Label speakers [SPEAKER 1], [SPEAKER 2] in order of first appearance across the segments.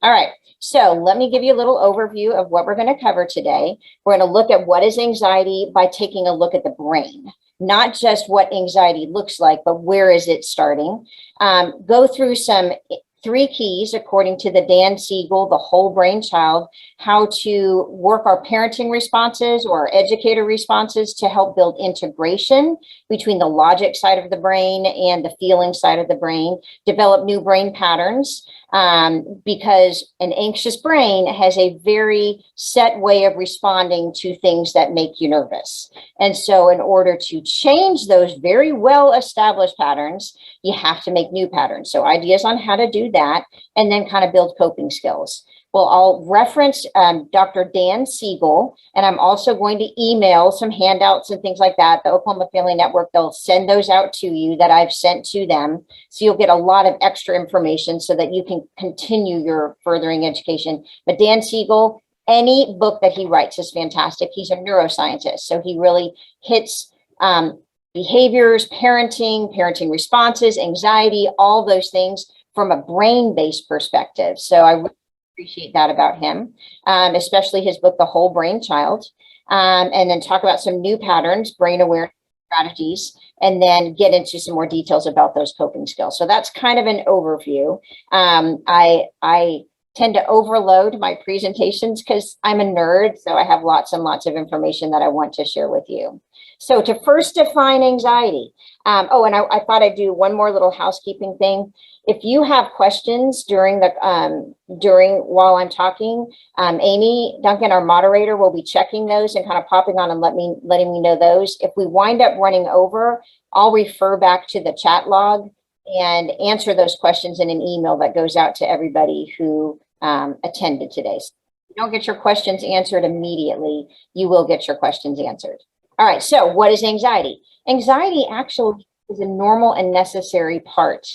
[SPEAKER 1] All right. So let me give you a little overview of what we're going to cover today. We're going to look at what is anxiety by taking a look at the brain, not just what anxiety looks like, but where is it starting? Go through some 3 keys, according to the Dan Siegel, the whole brain child, how to work our parenting responses or our educator responses to help build integration between the logic side of the brain and the feeling side of the brain, develop new brain patterns, because an anxious brain has a very set way of responding to things that make you nervous. And so in order to change those very well established patterns, you have to make new patterns. So ideas on how to do that, and then kind of build coping skills. Well, I'll reference Dr. Dan Siegel, and I'm also going to email some handouts and things like that. The Oklahoma Family Network, they'll send those out to you that I've sent to them. So you'll get a lot of extra information so that you can continue your furthering education. But Dan Siegel, any book that he writes is fantastic. He's a neuroscientist, so he really hits behaviors, parenting responses, anxiety, all those things from a brain-based perspective. So I really appreciate that about him, especially his book, The Whole Brain Child, and then talk about some new patterns, brain awareness strategies, and then get into some more details about those coping skills. So that's kind of an overview. I tend to overload my presentations because I'm a nerd, so I have lots and lots of information that I want to share with you. So to first define anxiety, and I thought I'd do one more little housekeeping thing. If you have questions during while I'm talking, Amy Duncan, our moderator, will be checking those and kind of popping on and letting me know those. If we wind up running over, I'll refer back to the chat log and answer those questions in an email that goes out to everybody who attended today. So if you don't get your questions answered immediately, you will get your questions answered. All right, so what is anxiety? Anxiety actually is a normal and necessary part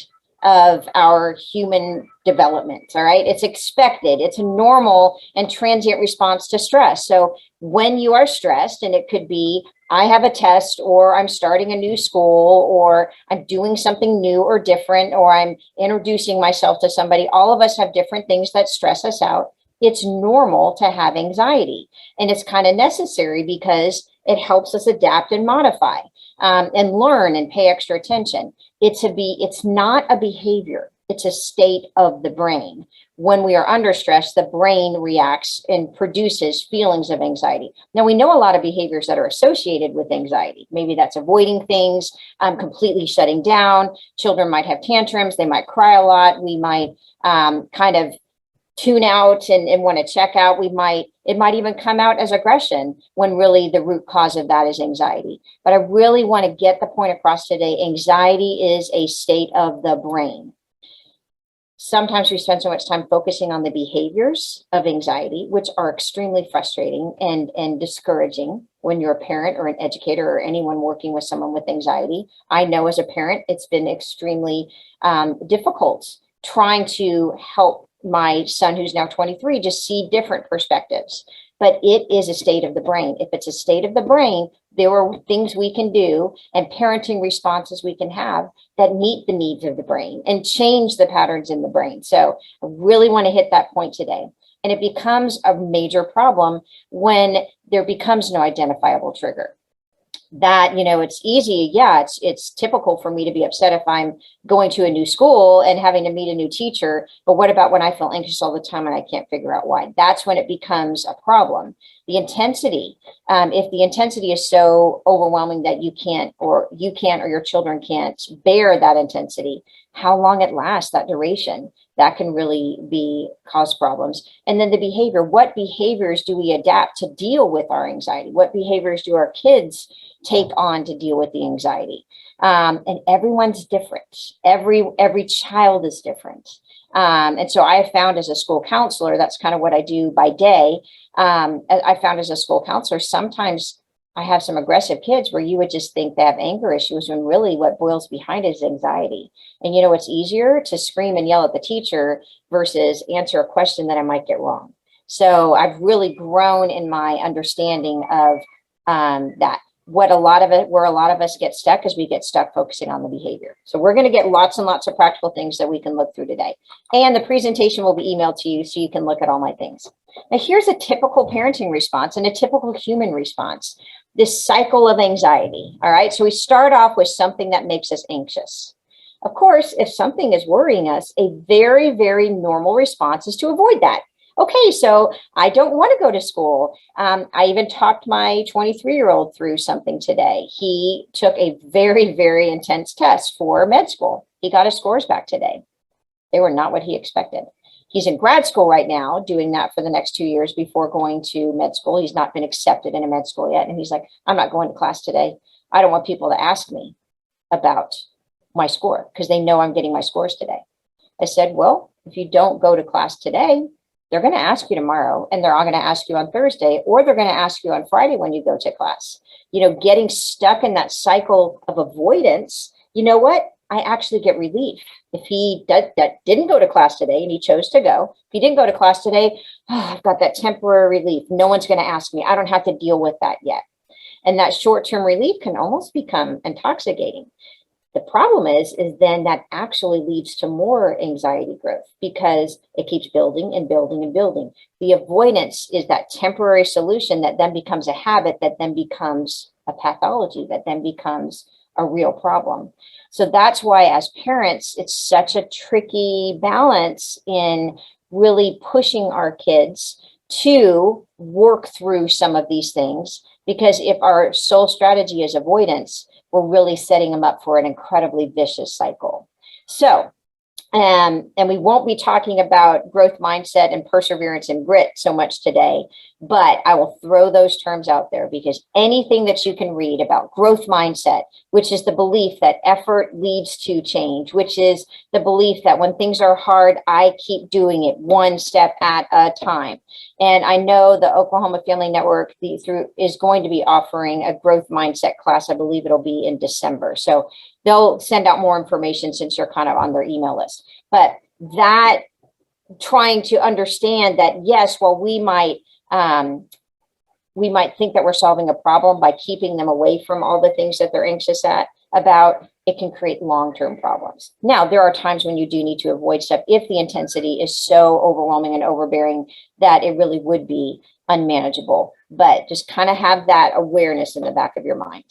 [SPEAKER 1] of our human development, all right? It's expected. It's a normal and transient response to stress. So when you are stressed, and it could be, I have a test, or I'm starting a new school, or I'm doing something new or different, or I'm introducing myself to somebody, all of us have different things that stress us out. It's normal to have anxiety, and it's kind of necessary because it helps us adapt and modify, and learn and pay extra attention. It's not a behavior. It's a state of the brain. When we are under stress, the brain reacts and produces feelings of anxiety. Now, we know a lot of behaviors that are associated with anxiety. Maybe that's avoiding things, completely shutting down. Children might have tantrums. They might cry a lot. We might kind of tune out and want to check out. It might even come out as aggression when really the root cause of that is anxiety. But I really want to get the point across today. Anxiety is a state of the brain. Sometimes we spend so much time focusing on the behaviors of anxiety, which are extremely frustrating and discouraging when you're a parent or an educator or anyone working with someone with anxiety. I know as a parent, it's been extremely difficult trying to help my son, who's now 23, just see different perspectives. But it is a state of the brain. If it's a state of the brain, there are things we can do and parenting responses we can have that meet the needs of the brain and change the patterns in the brain. So I really want to hit that point today. And it becomes a major problem when there becomes no identifiable trigger. That, it's easy. Yeah, it's typical for me to be upset if I'm going to a new school and having to meet a new teacher. But what about when I feel anxious all the time and I can't figure out why? That's when it becomes a problem. The intensity, if the intensity is so overwhelming that you can't or your children can't bear that intensity, how long it lasts, that duration, that can really cause problems. And then the behavior, what behaviors do we adapt to deal with our anxiety? What behaviors do our kids take on to deal with the anxiety? And everyone's different. Every child is different. And so I have found as a school counselor, that's kind of what I do by day. I found as a school counselor, sometimes I have some aggressive kids where you would just think they have anger issues when really what boils behind is anxiety. And it's easier to scream and yell at the teacher versus answer a question that I might get wrong. So I've really grown in my understanding of that. where a lot of us get stuck is we get stuck focusing on the behavior. So we're going to get lots and lots of practical things that we can look through today. And the presentation will be emailed to you so you can look at all my things. Now, here's a typical parenting response and a typical human response. This cycle of anxiety. All right. So we start off with something that makes us anxious. Of course, if something is worrying us, a very, very normal response is to avoid that. Okay, so I don't want to go to school. I even talked my 23-year-old through something today. He took a very, very intense test for med school. He got his scores back today. They were not what he expected. He's in grad school right now, doing that for the next 2 years before going to med school. He's not been accepted into med school yet. And he's like, I'm not going to class today. I don't want people to ask me about my score because they know I'm getting my scores today. I said, well, if you don't go to class today, they're going to ask you tomorrow, and they're all going to ask you on Thursday, or they're going to ask you on Friday when you go to class. You know, getting stuck in that cycle of avoidance, you know what? I actually get relief. If he didn't go to class today and he chose to go, if he didn't go to class today, I've got that temporary relief. No one's going to ask me. I don't have to deal with that yet. And that short-term relief can almost become intoxicating. The problem is then that actually leads to more anxiety growth because it keeps building and building and building. The avoidance is that temporary solution that then becomes a habit, that then becomes a pathology, that then becomes a real problem. So that's why as parents, it's such a tricky balance in really pushing our kids to work through some of these things, because if our sole strategy is avoidance, we're really setting them up for an incredibly vicious cycle. So, and we won't be talking about growth mindset and perseverance and grit so much today, but I will throw those terms out there because anything that you can read about growth mindset, which is the belief that effort leads to change, which is the belief that when things are hard, I keep doing it one step at a time. And I know the Oklahoma Family Network is going to be offering a growth mindset class. I believe it'll be in December. So they'll send out more information since you're kind of on their email list. But that trying to understand that, yes, well, we might think that we're solving a problem by keeping them away from all the things that they're anxious about. It can create long-term problems. Now, there are times when you do need to avoid stuff if the intensity is so overwhelming and overbearing that it really would be unmanageable. But just kind of have that awareness in the back of your mind.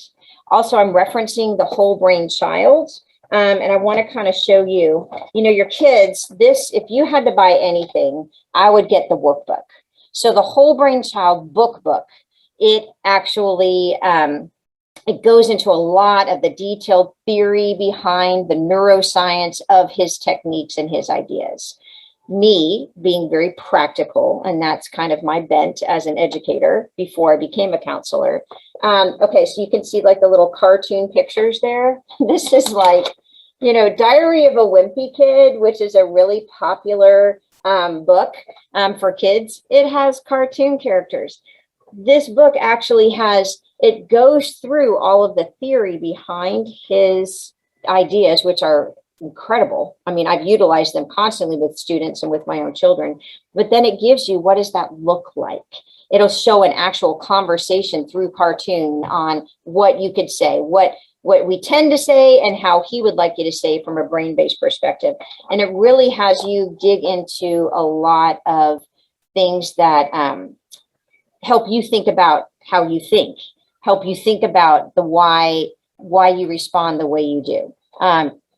[SPEAKER 1] Also, I'm referencing the whole brain child. And I want to kind of show you, your kids, if you had to buy anything, I would get the workbook. So the whole brain child book, it actually, it goes into a lot of the detailed theory behind the neuroscience of his techniques and his ideas. Me being very practical, and that's kind of my bent as an educator before I became a counselor. Okay, so you can see like the little cartoon pictures there. This is like, Diary of a Wimpy Kid, which is a really popular book for kids. It has cartoon characters. This book actually it goes through all of the theory behind his ideas, which are incredible. I mean, I've utilized them constantly with students and with my own children, but then it gives you, what does that look like? It'll show an actual conversation through cartoon on what you could say, what we tend to say and how he would like you to say from a brain-based perspective. And it really has you dig into a lot of things that help you think about how you think, help you think about the why you respond the way you do.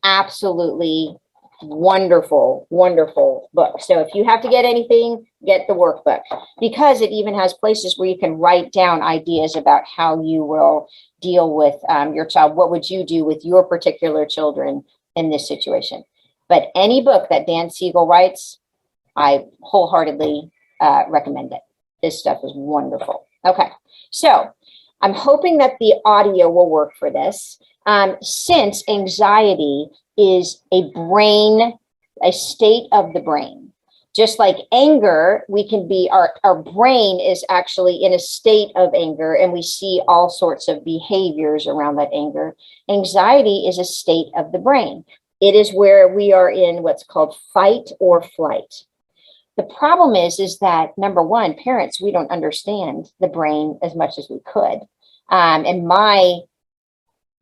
[SPEAKER 1] Absolutely wonderful, wonderful book. So if you have to get anything, get the workbook, because it even has places where you can write down ideas about how you will deal with your child. What would you do with your particular children in this situation? But any book that Dan Siegel writes, I wholeheartedly recommend it. This stuff is wonderful. Okay, so I'm hoping that the audio will work for this. Since anxiety is a state of the brain, just like anger, our brain is actually in a state of anger, and we see all sorts of behaviors around that anger. Anxiety is a state of the brain. It is where we are in what's called fight or flight. The problem is that, number one, parents, we don't understand the brain as much as we could. And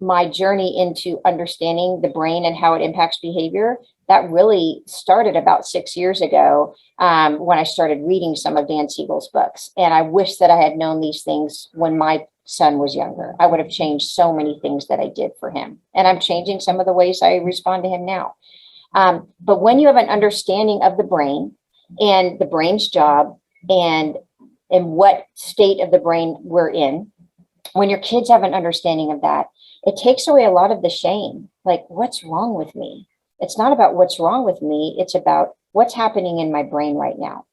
[SPEAKER 1] my journey into understanding the brain and how it impacts behavior, that really started about 6 years ago, when I started reading some of Dan Siegel's books. And I wish that I had known these things when my son was younger. I would have changed so many things that I did for him. And I'm changing some of the ways I respond to him now. But when you have an understanding of the brain and the brain's job and what state of the brain we're in, when your kids have an understanding of that, it takes away a lot of the shame. Like, what's wrong with me? It's not about what's wrong with me. It's about what's happening in my brain right now.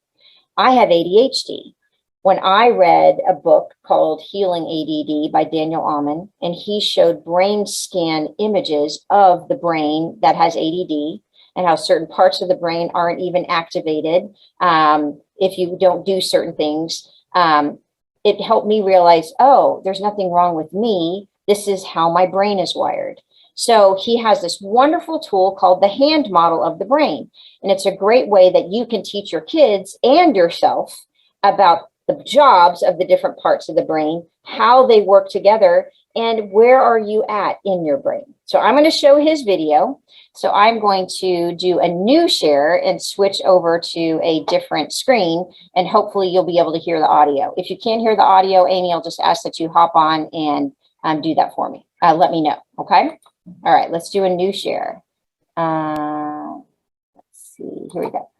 [SPEAKER 1] I have ADHD. When I read a book called Healing ADD by Daniel Amen, and he showed brain scan images of the brain that has ADD and how certain parts of the brain aren't even activated if you don't do certain things, it helped me realize, oh, there's nothing wrong with me. This is how my brain is wired. So he has this wonderful tool called the hand model of the brain. And it's a great way that you can teach your kids and yourself about the jobs of the different parts of the brain, how they work together, and where are you at in your brain. So I'm going to show his video. So I'm going to do a new share and switch over to a different screen, and hopefully you'll be able to hear the audio. If you can't hear the audio, Amy, I'll just ask that you hop on and do that for me. Let me know, okay? All right, let's do a new share. Let's see, here we go.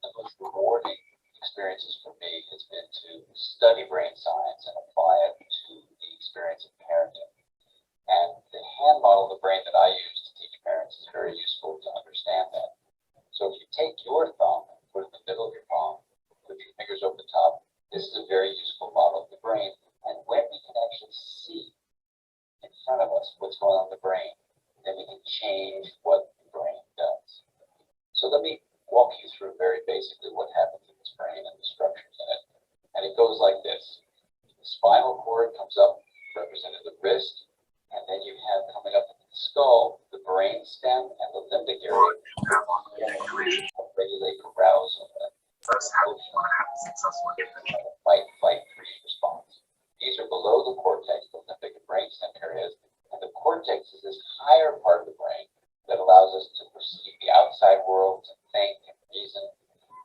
[SPEAKER 2] The most rewarding experiences for me has been to study brain science and apply it to the experience of parenting. And the hand model of the brain that I use to teach parents is very useful to understand that. So if you take your thumb and put it in the middle of your palm, put your fingers over the top, this is a very useful model of the brain. And when we can actually see in front of us what's going on in the brain, then we can change what the brain does. So let me walk you through very basically what happens in this brain and the structures in it. And it goes like this. The spinal cord comes up, representing the wrist, and then you have coming up into the skull, the brain stem and the limbic area regulate arousal and fight, flight, freeze response. These are below the cortex, the limbic and brainstem areas, and the cortex is this higher part of the brain that allows us to perceive the outside world, to think and reason.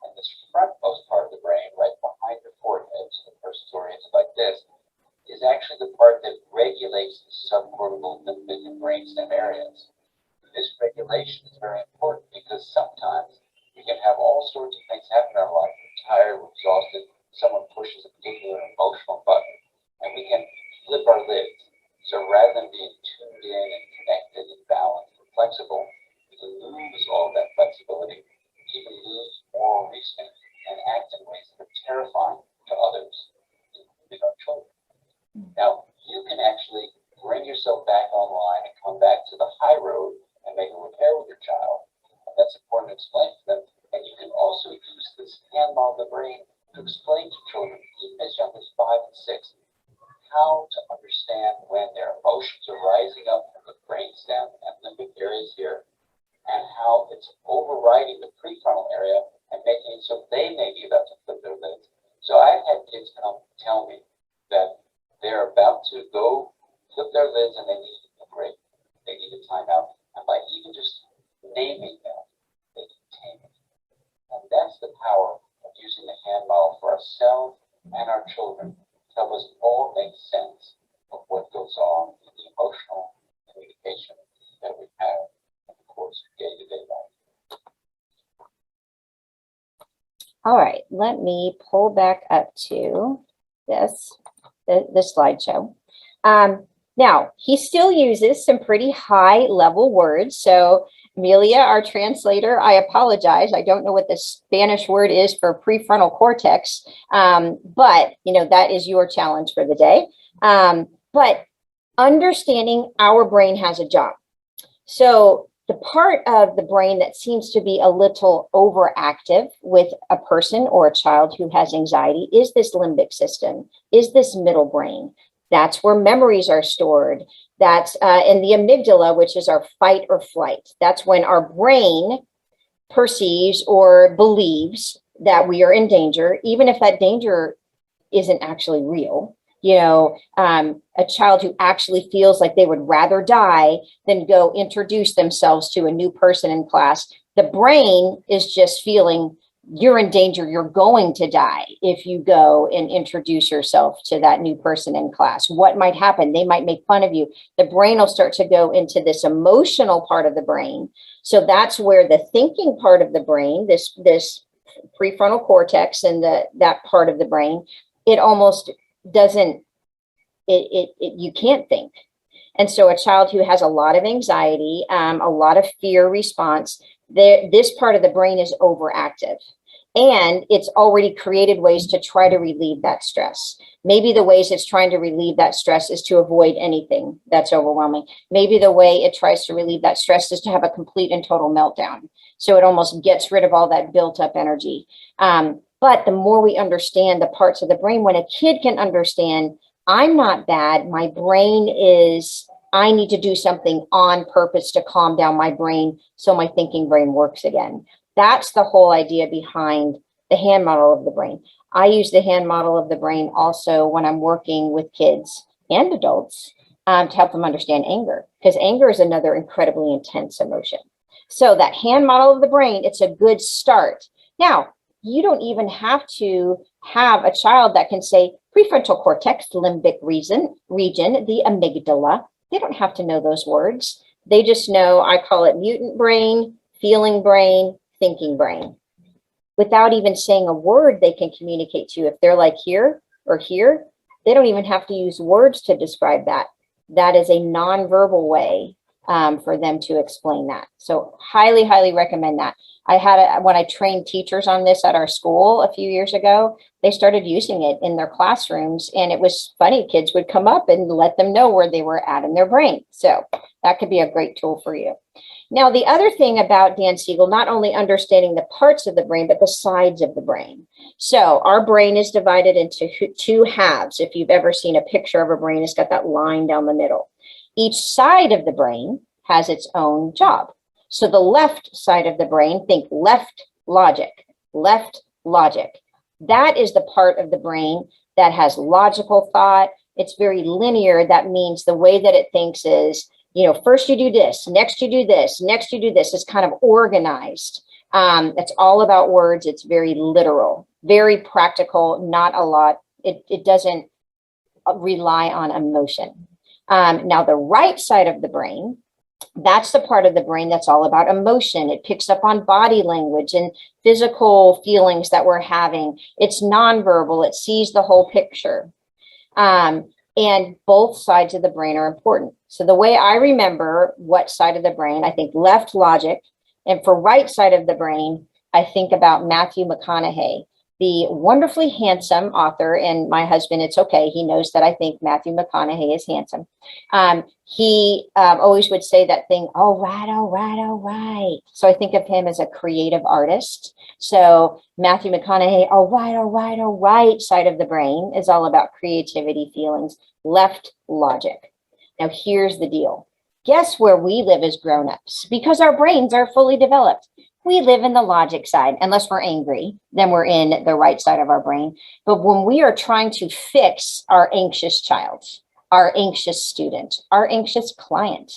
[SPEAKER 2] And this frontmost part of the brain, right behind the forehead, so the person's oriented like this, is actually the part that regulates the subcortical, limbic, and brainstem areas. This regulation is very important because sometimes we can have all sorts of things happen in our life. We're tired, we're exhausted, someone pushes a particular emotional button, and we can flip our lids. So rather than being tuned in and connected and balanced and flexible, we can lose all that flexibility, even lose moral reasoning, and act in ways that are terrifying to others, including our children. Now, you can actually bring yourself back online and come back to the high road and make a repair with your child. And that's important to explain to them. And you can also use this hand model of the brain to explain to children, even as young as 5 and 6, how to understand when their emotions are rising up from the brainstem and limbic areas here, and how it's overriding the prefrontal area and making it so they may be about to flip their lids. So I've had kids come tell me that they're about to go flip their lids and they need a break. They need a timeout. And by even just naming that, they can tame it. And that's the power of using the hand model for ourselves and our children to help us all make sense of what goes on in the emotional communication that we have in the course of day-to-day life.
[SPEAKER 1] All right, let me pull back up to the slideshow. Now, he still uses some pretty high level words. So Amelia, our translator, I apologize. I don't know what the Spanish word is for prefrontal cortex, but that is your challenge for the day. But understanding our brain has a job. So the part of the brain that seems to be a little overactive with a person or a child who has anxiety is this limbic system, is this middle brain. That's where memories are stored. That's in the amygdala, which is our fight or flight. That's when our brain perceives or believes that we are in danger, even if that danger isn't actually real. A child who actually feels like they would rather die than go introduce themselves to a new person in class. The brain is just feeling you're in danger. You're going to die if you go and introduce yourself to that new person in class. What might happen? They might make fun of you. The brain will start to go into this emotional part of the brain. So that's where the thinking part of the brain, this prefrontal cortex and that part of the brain, it almost doesn't, you can't think. And so a child who has a lot of anxiety, a lot of fear response, this part of the brain is overactive. And it's already created ways to try to relieve that stress. Maybe the ways it's trying to relieve that stress is to avoid anything that's overwhelming. Maybe the way it tries to relieve that stress is to have a complete and total meltdown. So it almost gets rid of all that built up energy. But the more we understand the parts of the brain, when a kid can understand, I'm not bad, my brain is, I need to do something on purpose to calm down my brain so my thinking brain works again. That's the whole idea behind the hand model of the brain. I use the hand model of the brain also when I'm working with kids and adults to help them understand anger, because anger is another incredibly intense emotion. So that hand model of the brain, it's a good start. Now, you don't even have to have a child that can say prefrontal cortex, limbic region, the amygdala. They don't have to know those words. They just know, I call it mutant brain, feeling brain, thinking brain. Without even saying a word, they can communicate to you. If they're like here or here, they don't even have to use words to describe that. That is a nonverbal way for them to explain that. So highly, highly recommend that. When I trained teachers on this at our school a few years ago, they started using it in their classrooms, and it was funny. Kids would come up and let them know where they were at in their brain. So that could be a great tool for you. Now, the other thing about Dan Siegel, not only understanding the parts of the brain, but the sides of the brain. So our brain is divided into two halves. If you've ever seen a picture of a brain, it's got that line down the middle. Each side of the brain has its own job. So the left side of the brain, think left logic. That is the part of the brain that has logical thought. It's very linear. That means the way that it thinks is, first you do this, next you do this, next you do this. It's kind of organized. It's all about words. It's very literal, very practical, not a lot. It doesn't rely on emotion. Now, the right side of the brain, that's the part of the brain that's all about emotion. It picks up on body language and physical feelings that we're having. It's nonverbal. It sees the whole picture. And both sides of the brain are important. So the way I remember what side of the brain, I think left logic. And for right side of the brain, I think about Matthew McConaughey, the wonderfully handsome author. And my husband, it's okay, he knows that I think Matthew McConaughey is handsome. He always would say that thing, all right. So I think of him as a creative artist. So Matthew McConaughey, all right, side of the brain is all about creativity, feelings, left logic. Now here's the deal. Guess where we live as grown-ups? Because our brains are fully developed. We live in the logic side. Unless we're angry, then we're in the right side of our brain. But when we are trying to fix our anxious child, our anxious student, our anxious client,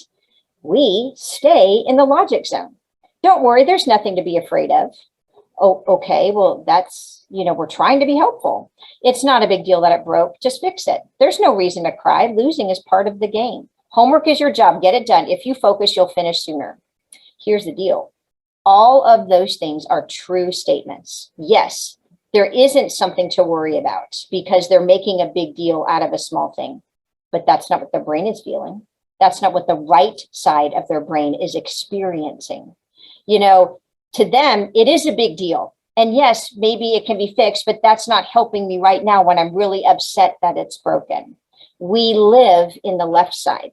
[SPEAKER 1] we stay in the logic zone. Don't worry, there's nothing to be afraid of. Oh, okay, well, that's, we're trying to be helpful. It's not a big deal that it broke. Just fix it. There's no reason to cry. Losing is part of the game. Homework is your job. Get it done. If you focus, you'll finish sooner. Here's the deal. All of those things are true statements. Yes, there isn't something to worry about because they're making a big deal out of a small thing. But that's not what their brain is feeling. That's not what the right side of their brain is experiencing. To them, it is a big deal. And yes, maybe it can be fixed, but that's not helping me right now when I'm really upset that it's broken. We live in the left side.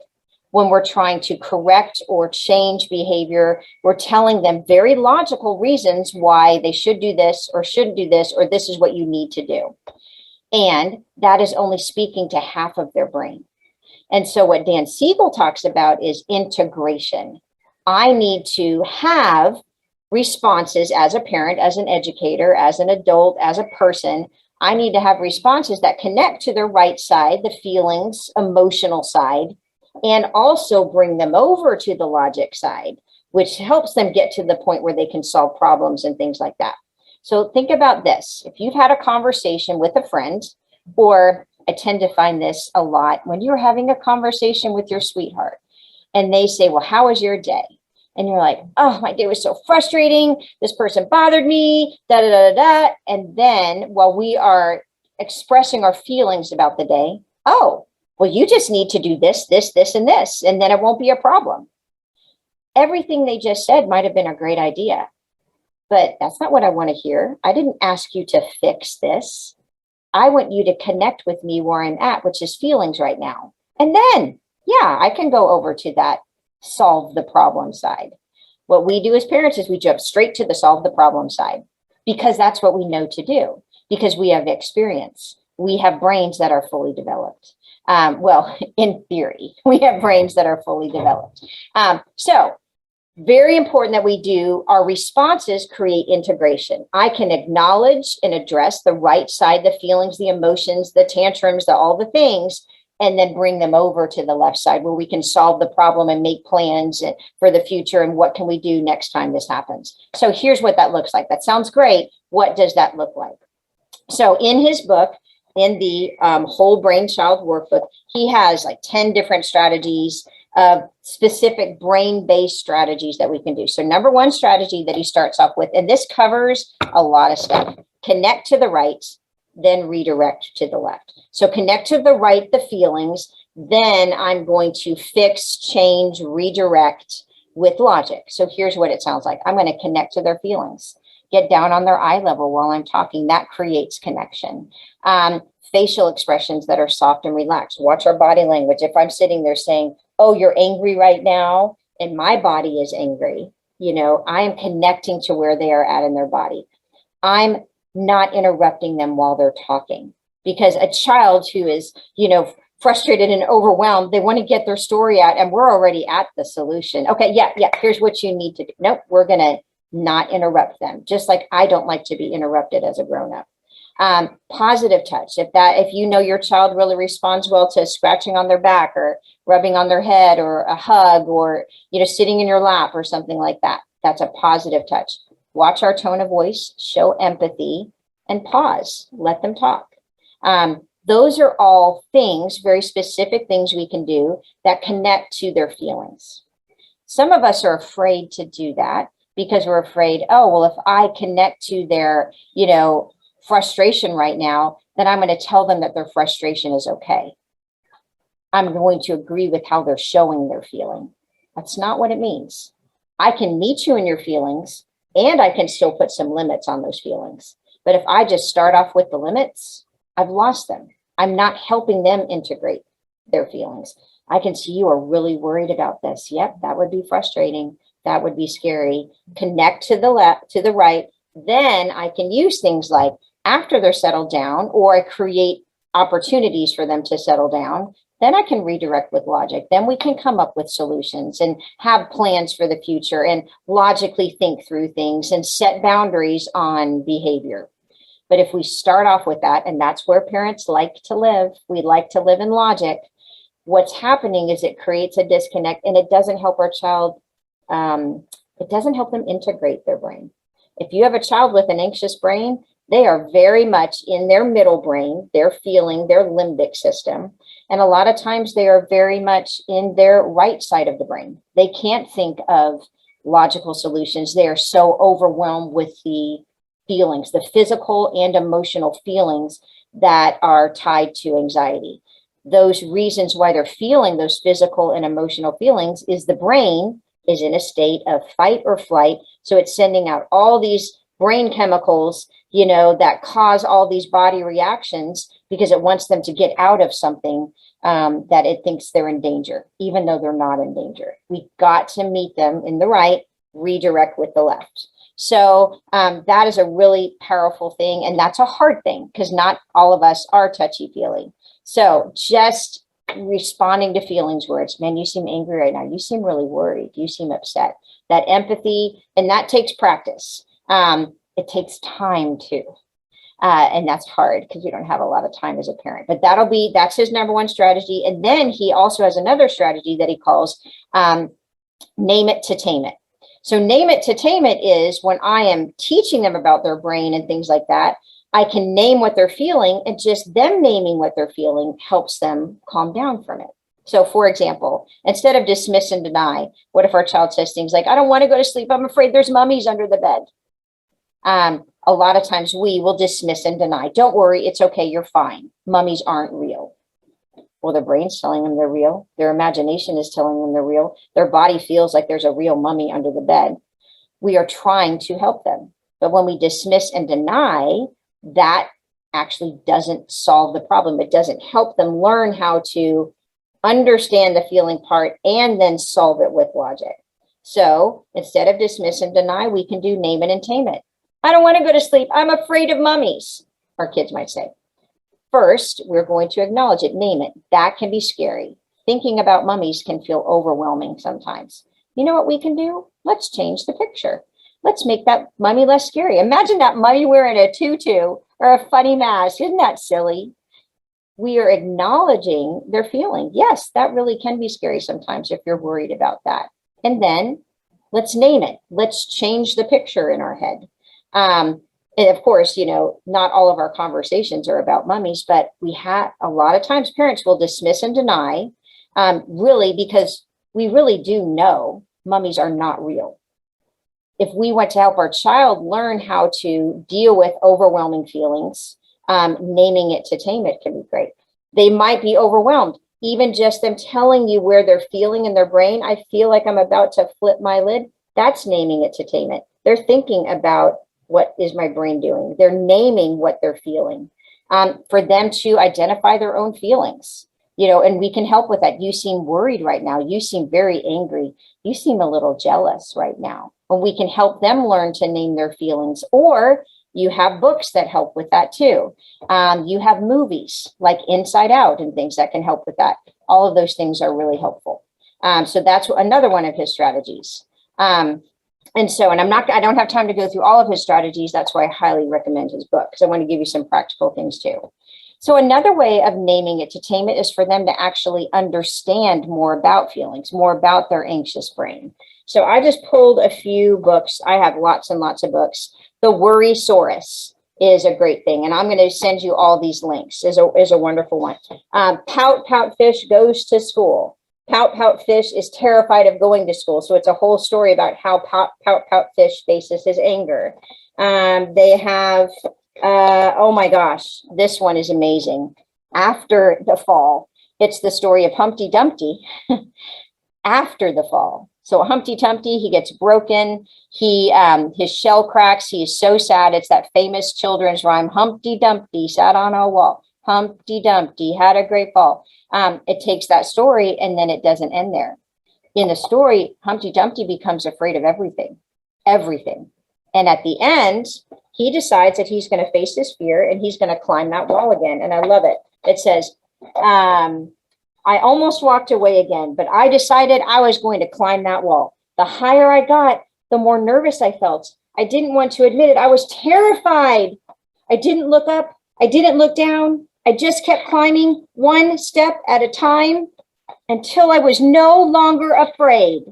[SPEAKER 1] When we're trying to correct or change behavior, we're telling them very logical reasons why they should do this or shouldn't do this, or this is what you need to do. And that is only speaking to half of their brain. And so what Dan Siegel talks about is integration. I need to have responses as a parent, as an educator, as an adult, as a person. I need to have responses that connect to the right side, the feelings, emotional side, and also bring them over to the logic side, which helps them get to the point where they can solve problems and things like that. So think about this. If you've had a conversation with a friend, or I tend to find this a lot when you're having a conversation with your sweetheart and they say, well, how was your day? And you're like, oh, my day was so frustrating. This person bothered me, da, da, da, da. And then while we are expressing our feelings about the day, oh, well, you just need to do this, this, this, and this, and then it won't be a problem. Everything they just said might have been a great idea, but that's not what I want to hear. I didn't ask you to fix this. I want you to connect with me where I'm at, which is feelings right now. And then, yeah, I can go over to that solve the problem side. What we do as parents is we jump straight to the solve the problem side because that's what we know to do, because we have experience. We have brains that are fully developed. Well, in theory, we have brains that are fully developed. So very important that we do our responses create integration. I can acknowledge and address the right side, the feelings, the emotions, the tantrums, all the things, and then bring them over to the left side where we can solve the problem and make plans for the future and what can we do next time this happens. So here's what that looks like. That sounds great. What does that look like? So in his book, in the Whole Brain Child Workbook, he has like 10 different strategies of specific brain-based strategies that we can do. So number one strategy that he starts off with, and this covers a lot of stuff, connect to the right, then redirect to the left. So connect to the right, the feelings, then I'm going to fix, change, redirect with logic. So here's what it sounds like. I'm going to connect to their feelings, get down on their eye level while I'm talking. That creates connection. Facial expressions that are soft and relaxed. Watch our body language. If I'm sitting there saying, oh, you're angry right now, and my body is angry, I am connecting to where they are at in their body. I'm not interrupting them while they're talking, because a child who is, frustrated and overwhelmed, they want to get their story out, and we're already at the solution. Okay, yeah, here's what you need to do. Nope, we're going to not interrupt them, just like I don't like to be interrupted as a grown-up. Positive touch. If your child really responds well to scratching on their back or rubbing on their head or a hug or, sitting in your lap or something like that, that's a positive touch. Watch our tone of voice, show empathy, and pause. Let them talk. Those are all things, very specific things we can do that connect to their feelings. Some of us are afraid to do that because we're afraid, oh, well, if I connect to their, frustration right now, then I'm going to tell them that their frustration is okay. I'm going to agree with how they're showing their feeling. That's not what it means. I can meet you in your feelings, and I can still put some limits on those feelings. But if I just start off with the limits, I've lost them. I'm not helping them integrate their feelings. I can see you are really worried about this. Yep, that would be frustrating. That would be scary. Connect to the left, to the right. Then I can use things like after they're settled down, or I create opportunities for them to settle down. Then I can redirect with logic. Then we can come up with solutions and have plans for the future and logically think through things and set boundaries on behavior. But if we start off with that, and that's where parents like to live, we like to live in logic, what's happening is it creates a disconnect, and it doesn't help our child. It doesn't help them integrate their brain. If you have a child with an anxious brain, they are very much in their middle brain, their feeling, their limbic system. And a lot of times they are very much in their right side of the brain. They can't think of logical solutions. They are so overwhelmed with the feelings, the physical and emotional feelings that are tied to anxiety. Those reasons why they're feeling those physical and emotional feelings is the brain is in a state of fight or flight. So it's sending out all these brain chemicals, that cause all these body reactions because it wants them to get out of something that it thinks they're in danger, even though they're not in danger. We've got to meet them in the right, redirect with the left. So that is a really powerful thing. And that's a hard thing because not all of us are touchy-feely. So just responding to feelings words. Man, you seem angry right now. You seem really worried. You seem upset. That empathy, and that takes practice. It takes time too. And that's hard because we don't have a lot of time as a parent, but that's his number one strategy. And then he also has another strategy that he calls name it to tame it. So name it to tame it is when I am teaching them about their brain and things like that, I can name what they're feeling, and just them naming what they're feeling helps them calm down from it. So for example, instead of dismiss and deny, what if our child says things like, I don't want to go to sleep. I'm afraid there's mummies under the bed. A lot of times we will dismiss and deny. Don't worry, it's okay, you're fine. Mummies aren't real. Well, their brain's telling them they're real. Their imagination is telling them they're real. Their body feels like there's a real mummy under the bed. We are trying to help them. But when we dismiss and deny, that actually doesn't solve the problem. It doesn't help them learn how to understand the feeling part and then solve it with logic. So instead of dismiss and deny, we can do name it and tame it. I don't want to go to sleep. I'm afraid of mummies, our kids might say. First, we're going to acknowledge it, name it. That can be scary. Thinking about mummies can feel overwhelming sometimes. You know what we can do? Let's change the picture. Let's make that mummy less scary. Imagine that mummy wearing a tutu or a funny mask. Isn't that silly? We are acknowledging their feeling. Yes, that really can be scary sometimes if you're worried about that. And then let's name it. Let's change the picture in our head. And of course, not all of our conversations are about mummies, but we have a lot of times parents will dismiss and deny, really, because we really do know mummies are not real. If we want to help our child learn how to deal with overwhelming feelings, naming it to tame it can be great. They might be overwhelmed. Even just them telling you where they're feeling in their brain, I feel like I'm about to flip my lid. That's naming it to tame it. They're thinking about, what is my brain doing? They're naming what they're feeling, for them to identify their own feelings, and we can help with that. You seem worried right now. You seem very angry. You seem a little jealous right now. And we can help them learn to name their feelings. Or you have books that help with that too. You have movies like Inside Out and things that can help with that. All of those things are really helpful. So that's another one of his strategies. And I don't have time to go through all of his strategies. That's why I highly recommend his book, because I want to give you some practical things too. So another way of naming it to tame it is for them to actually understand more about feelings, more about their anxious brain. So I just pulled a few books. I have lots and lots of books. The Worrysaurus is a great thing. And I'm going to send you all these links. Is a wonderful one. Pout Pout Fish Goes to School. Pout Pout Fish is terrified of going to school. So it's a whole story about how Pout Pout Fish faces his anger. They have, oh my gosh, this one is amazing. After the Fall. It's the story of Humpty Dumpty after the fall. So Humpty Dumpty, he gets broken. His shell cracks. He is so sad. It's that famous children's rhyme, Humpty Dumpty sat on a wall. Humpty Dumpty had a great fall. It takes that story and then it doesn't end there. In the story, Humpty Dumpty becomes afraid of everything. And at the end, he decides that he's going to face his fear and he's going to climb that wall again. And I love it. It says, I almost walked away again, but I decided I was going to climb that wall. The higher I got, the more nervous I felt. I didn't want to admit it. I was terrified. I didn't look up. I didn't look down. I just kept climbing one step at a time until I was no longer afraid.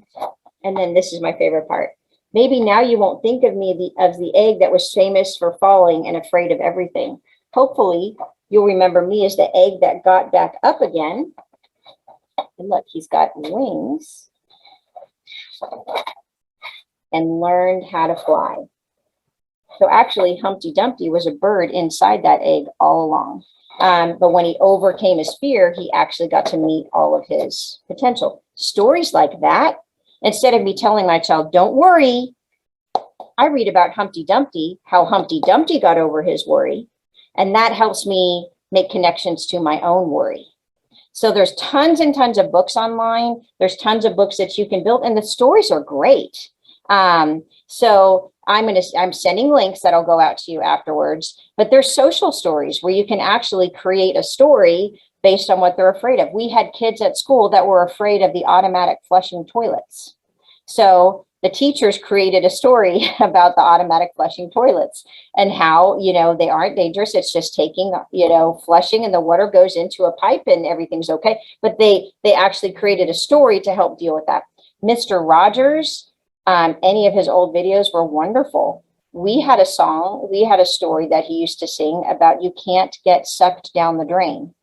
[SPEAKER 1] And then this is my favorite part. Maybe now you won't think of me as the egg that was famous for falling and afraid of everything. Hopefully, you'll remember me as the egg that got back up again. And look, he's got wings and learned how to fly. So actually, Humpty Dumpty was a bird inside that egg all along. But when he overcame his fear, he actually got to meet all of his potential. Stories like that, instead of me telling my child, don't worry, I read about Humpty Dumpty, how Humpty Dumpty got over his worry. And that helps me make connections to my own worry. So there's tons and tons of books online. There's tons of books that you can build, and the stories are great. So I'm sending links that'll go out to you afterwards, but there's social stories where you can actually create a story based on what they're afraid of. We had kids at school that were afraid of the automatic flushing toilets. So the teachers created a story about the automatic flushing toilets and how, they aren't dangerous. It's just taking, flushing, and the water goes into a pipe and everything's okay. But they actually created a story to help deal with that. Mr. Rogers, any of his old videos were wonderful. We had a story that he used to sing about you can't get sucked down the drain.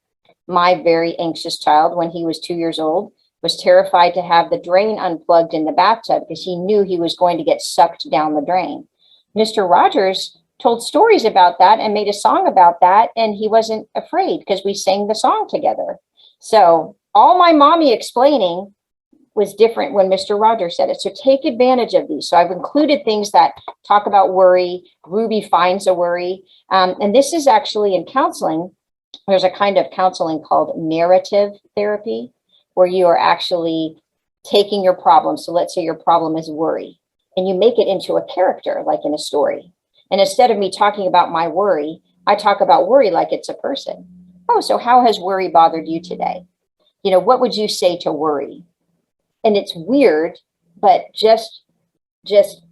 [SPEAKER 1] My very anxious child, when he was 2 years old, was terrified to have the drain unplugged in the bathtub because he knew he was going to get sucked down the drain. Mr. Rogers told stories about that and made a song about that, and he wasn't afraid because we sang the song together. So all my mommy explaining was different when Mr. Rogers said it. So take advantage of these. So I've included things that talk about worry. Ruby finds a worry. And this is actually in counseling. There's a kind of counseling called narrative therapy, where you are actually taking your problem. So let's say your problem is worry, and you make it into a character, like in a story. And instead of me talking about my worry, I talk about worry like it's a person. Oh, so how has worry bothered you today? What would you say to worry? And it's weird, but just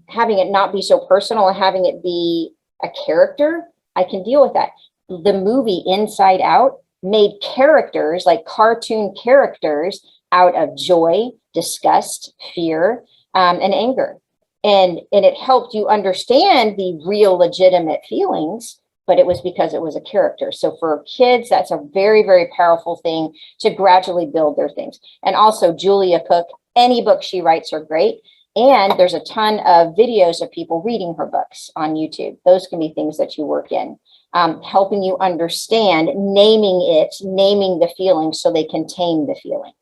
[SPEAKER 1] having it not be so personal and having it be a character, I can deal with that. The movie Inside Out made characters, like cartoon characters, out of joy, disgust, fear, and anger. And it helped you understand the real legitimate feelings, but it was because it was a character. So for kids, that's a very, very powerful thing to gradually build their things. And also Julia Cook, any book she writes are great. And there's a ton of videos of people reading her books on YouTube. Those can be things that you work in. Helping you understand, naming the feeling so they can tame the feeling.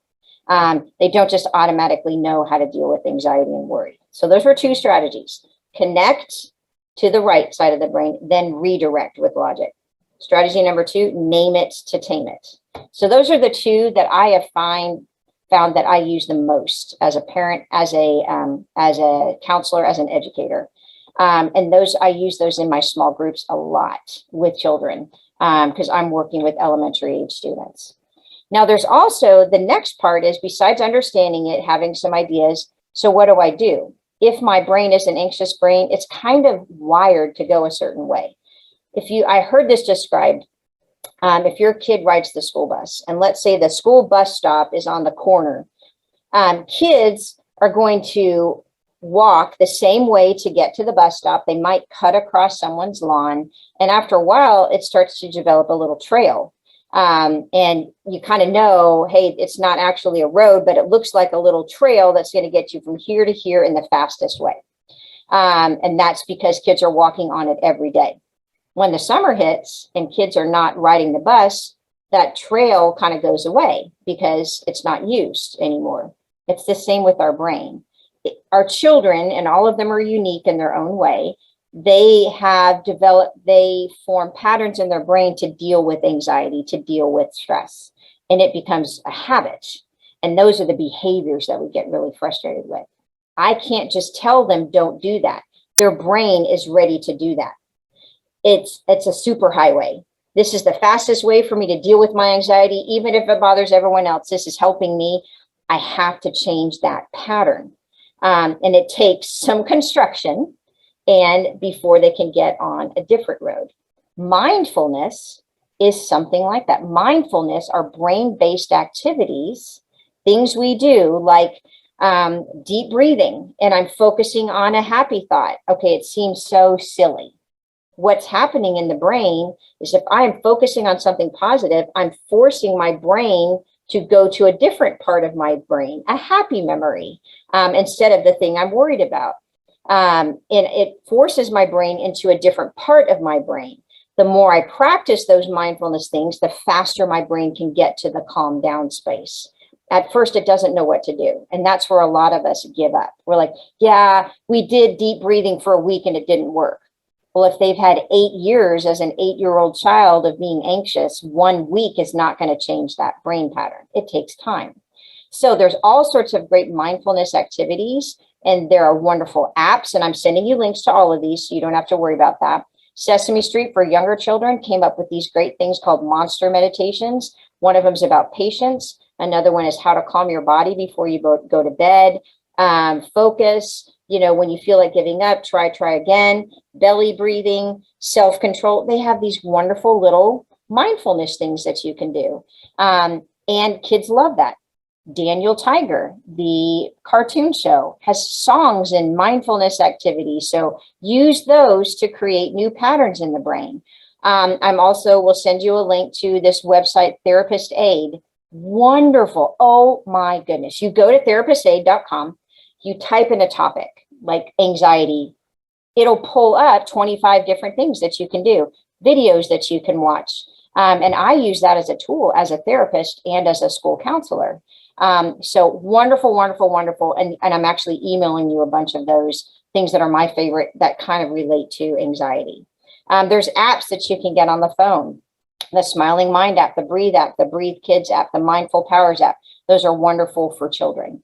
[SPEAKER 1] They don't just automatically know how to deal with anxiety and worry. So those were 2 strategies. Connect to the right side of the brain, then redirect with logic. Strategy number 2, name it to tame it. So those are the 2 that I have found that I use the most as a parent, as a counselor, as an educator. And I use those in my small groups a lot with children because I'm working with elementary age students. Now, there's also the next part is, besides understanding it, having some ideas. So what do? If my brain is an anxious brain, it's kind of wired to go a certain way. I heard this described, if your kid rides the school bus, and let's say the school bus stop is on the corner, kids are going to walk the same way to get to the bus stop. They might cut across someone's lawn, and after a while, it starts to develop a little trail. And you kind of know, hey, it's not actually a road, but it looks like a little trail that's going to get you from here to here in the fastest way. And that's because kids are walking on it every day. When the summer hits and kids are not riding the bus, that trail kind of goes away because it's not used anymore. It's the same with our brain. Our children, and all of them are unique in their own way, they form patterns in their brain to deal with anxiety, to deal with stress, and it becomes a habit. And those are the behaviors that we get really frustrated with. I can't just tell them, don't do that. Their brain is ready to do that. It's a super highway. This is the fastest way for me to deal with my anxiety, even if it bothers everyone else. This is helping me. I have to change that pattern. And it takes some construction and before they can get on a different road. Mindfulness is something like that. Mindfulness are brain-based activities, things we do like deep breathing, and I'm focusing on a happy thought. Okay, it seems so silly. What's happening in the brain is if I am focusing on something positive, I'm forcing my brain to go to a different part of my brain, a happy memory, instead of the thing I'm worried about. And it forces my brain into a different part of my brain. The more I practice those mindfulness things, the faster my brain can get to the calm down space. At first, it doesn't know what to do. And that's where a lot of us give up. We're like, yeah, we did deep breathing for a week and it didn't work. Well, if they've had 8 years as an 8-year-old child of being anxious, 1 week is not going to change that brain pattern. It takes time. So there's all sorts of great mindfulness activities, and there are wonderful apps, and I'm sending you links to all of these so you don't have to worry about that. Sesame Street for younger children came up with these great things called monster meditations. One of them is about patience. Another one is how to calm your body before you go to bed. Focus, when you feel like giving up, try again. Belly breathing, self-control. They have these wonderful little mindfulness things that you can do. And kids love that. Daniel Tiger, the cartoon show, has songs and mindfulness activities. So use those to create new patterns in the brain. I'm also will send you a link to this website, Therapist Aid. Wonderful. Oh my goodness. You go to therapistaid.com, you type in a topic like anxiety. It'll pull up 25 different things that you can do, videos that you can watch. And I use that as a tool as a therapist and as a school counselor. So wonderful, wonderful, wonderful. And I'm actually emailing you a bunch of those things that are my favorite that kind of relate to anxiety. There's apps that you can get on the phone. The Smiling Mind app, the Breathe Kids app, the Mindful Powers app. Those are wonderful for children.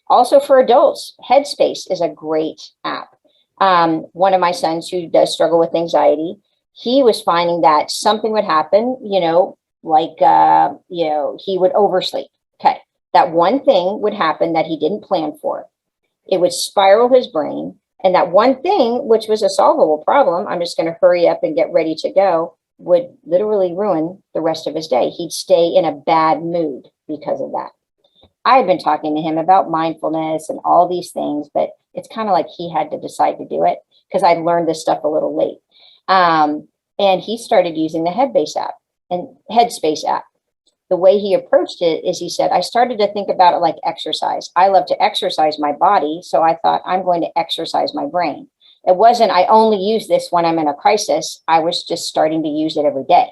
[SPEAKER 1] Also for adults, Headspace is a great app. One of my sons who does struggle with anxiety, he was finding that something would happen, he would oversleep. Okay. That one thing would happen that he didn't plan for. It would spiral his brain. And that one thing, which was a solvable problem, I'm just going to hurry up and get ready to go, would literally ruin the rest of his day. He'd stay in a bad mood because of that. I had been talking to him about mindfulness and all these things, but it's kind of like he had to decide to do it because I learned this stuff a little late. And he started using the Headspace app. The way he approached it is he said, I started to think about it like exercise. I love to exercise my body. So I thought I'm going to exercise my brain. It wasn't, I only use this when I'm in a crisis. I was just starting to use it every day.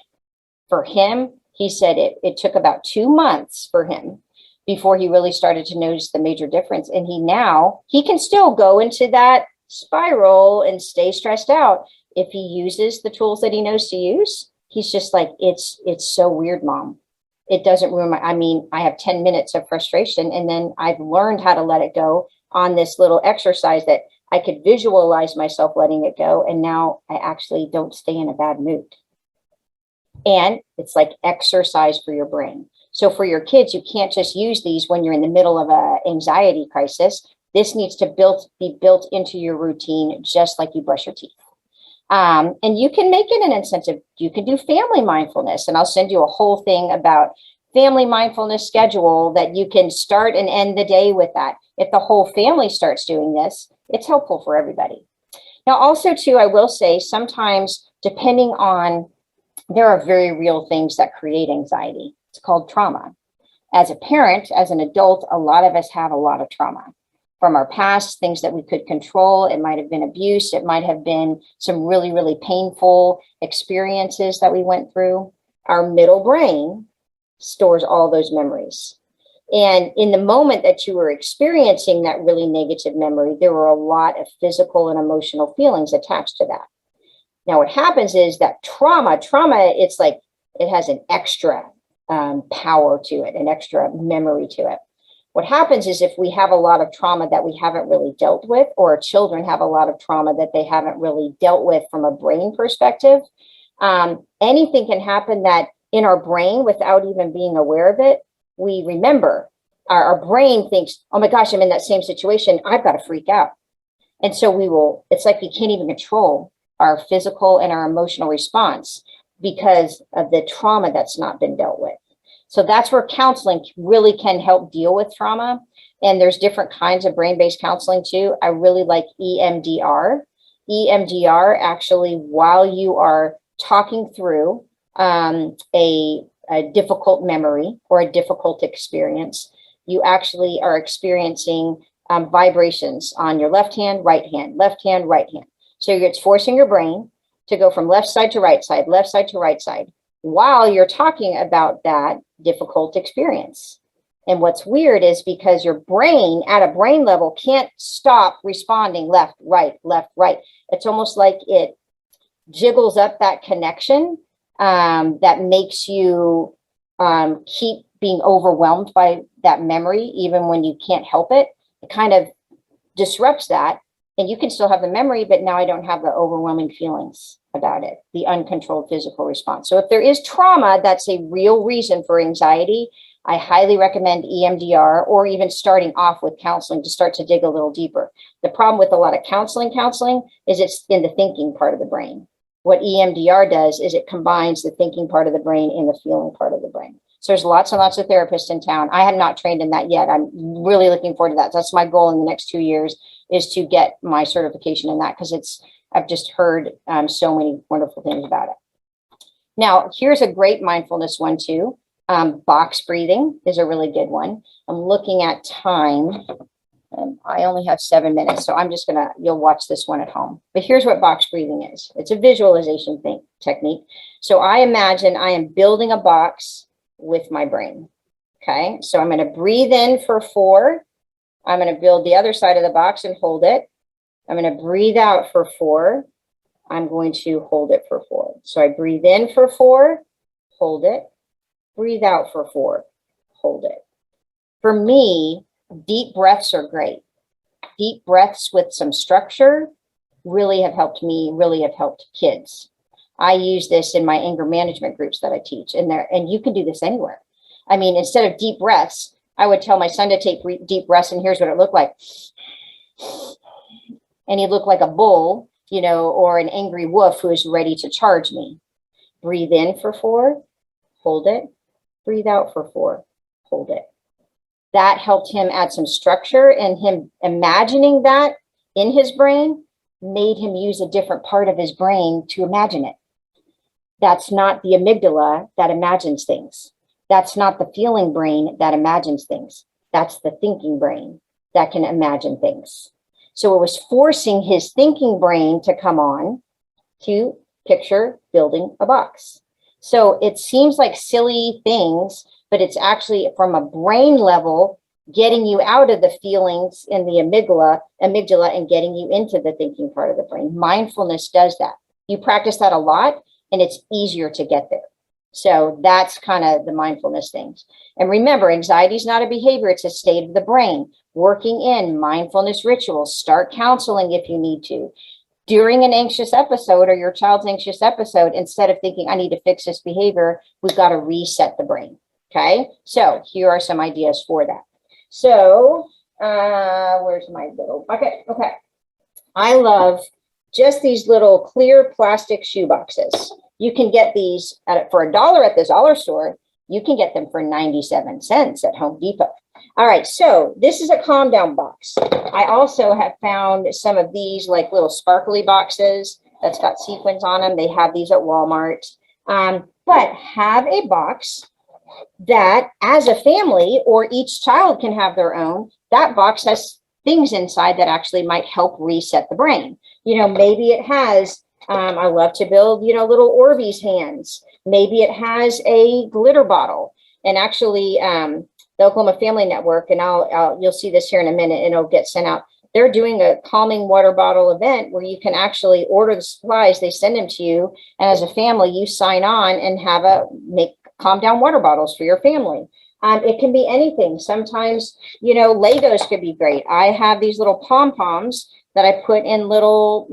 [SPEAKER 1] For him, he said it took about 2 months for him before he really started to notice the major difference. And he can still go into that spiral and stay stressed out. If he uses the tools that he knows to use, he's just like, it's so weird, Mom. It doesn't ruin I have 10 minutes of frustration, and then I've learned how to let it go on this little exercise that I could visualize myself letting it go. And now I actually don't stay in a bad mood. And it's like exercise for your brain. So for your kids, you can't just use these when you're in the middle of an anxiety crisis. This needs to be built into your routine, just like you brush your teeth. And you can make it an incentive. You can do family mindfulness, and I'll send you a whole thing about family mindfulness schedule that you can start and end the day with that. If the whole family starts doing this, it's helpful for everybody. Now, also too, I will say sometimes depending on, there are very real things that create anxiety. It's called trauma. As a parent, as an adult, a lot of us have a lot of trauma from our past, things that we could control. It might have been abuse. It might have been some really, really painful experiences that we went through. Our middle brain stores all those memories. And in the moment that you were experiencing that really negative memory, there were a lot of physical and emotional feelings attached to that. Now, what happens is that trauma, it's like it has an extra power to it, an extra memory to it. What happens is if we have a lot of trauma that we haven't really dealt with, or children have a lot of trauma that they haven't really dealt with from a brain perspective, anything can happen that in our brain, without even being aware of it, we remember. Our brain thinks, oh my gosh, I'm in that same situation. I've got to freak out. And so it's like we can't even control our physical and our emotional response because of the trauma that's not been dealt with. So that's where counseling really can help deal with trauma. And there's different kinds of brain-based counseling too. I really like EMDR. EMDR actually, while you are talking through a difficult memory or a difficult experience, you actually are experiencing vibrations on your left hand, right hand, left hand, right hand. So it's forcing your brain to go from left side to right side, left side to right side, while you're talking about that difficult experience. And what's weird is because your brain at a brain level can't stop responding left, right, left, right. It's almost like it jiggles up that connection that makes you keep being overwhelmed by that memory, even when you can't help it. It kind of disrupts that. And you can still have the memory, but now I don't have the overwhelming feelings of about it, the uncontrolled physical response. So if there is trauma, that's a real reason for anxiety. I highly recommend EMDR, or even starting off with counseling to start to dig a little deeper. The problem with a lot of counseling is it's in the thinking part of the brain. What EMDR does is it combines the thinking part of the brain and the feeling part of the brain. So there's lots and lots of therapists in town. I have not trained in that yet. I'm really looking forward to that. That's my goal in the next 2 years, is to get my certification in that, because I've just heard so many wonderful things about it. Now, here's a great mindfulness one too. Box breathing is a really good one. I'm looking at time. I only have 7 minutes, so I'm just you'll watch this one at home. But here's what box breathing is. It's a visualization technique. So I imagine I am building a box with my brain. Okay, so I'm going to breathe in for 4. I'm going to build the other side of the box and hold it. I'm going to breathe out for 4. I'm going to hold it for 4. So I breathe in for 4, hold it, breathe out for 4, hold it. For me, deep breaths are great. Deep breaths with some structure really have helped me, really have helped kids. I use this in my anger management groups that I teach, and you can do this anywhere. I mean, instead of deep breaths, I would tell my son to take deep breaths, and here's what it looked like. And he'd look like a bull, or an angry wolf who is ready to charge me. Breathe in for 4, hold it, breathe out for 4, hold it. That helped him add some structure, and him imagining that in his brain made him use a different part of his brain to imagine it. That's not the amygdala that imagines things. That's not the feeling brain that imagines things. That's the thinking brain that can imagine things. So it was forcing his thinking brain to come on to picture building a box. So it seems like silly things, but it's actually from a brain level, getting you out of the feelings in the amygdala and getting you into the thinking part of the brain. Mindfulness does that. You practice that a lot, and it's easier to get there. So that's kind of the mindfulness things. And remember, anxiety is not a behavior, it's a state of the brain. Working in mindfulness rituals, start counseling if you need to. During an anxious episode, or your child's anxious episode, instead of thinking, I need to fix this behavior, we've got to reset the brain. Okay, so here are some ideas for that. So where's my little bucket? Okay, I love just these little clear plastic shoe boxes. You can get these for $1 at the dollar store. You can get them for 97 cents at Home Depot. All right, so this is a calm down box. I also have found some of these like little sparkly boxes that's got sequins on them. They have these at Walmart. But have a box that as a family, or each child can have their own, that box has things inside that actually might help reset the brain. Maybe it has, I love to build, little Orbeez hands. Maybe it has a glitter bottle. And actually, the Oklahoma Family Network, and you'll see this here in a minute, and it'll get sent out. They're doing a calming water bottle event where you can actually order the supplies. They send them to you. And as a family, you sign on and make calm down water bottles for your family. It can be anything. Sometimes, Legos could be great. I have these little pom-poms that I put in little,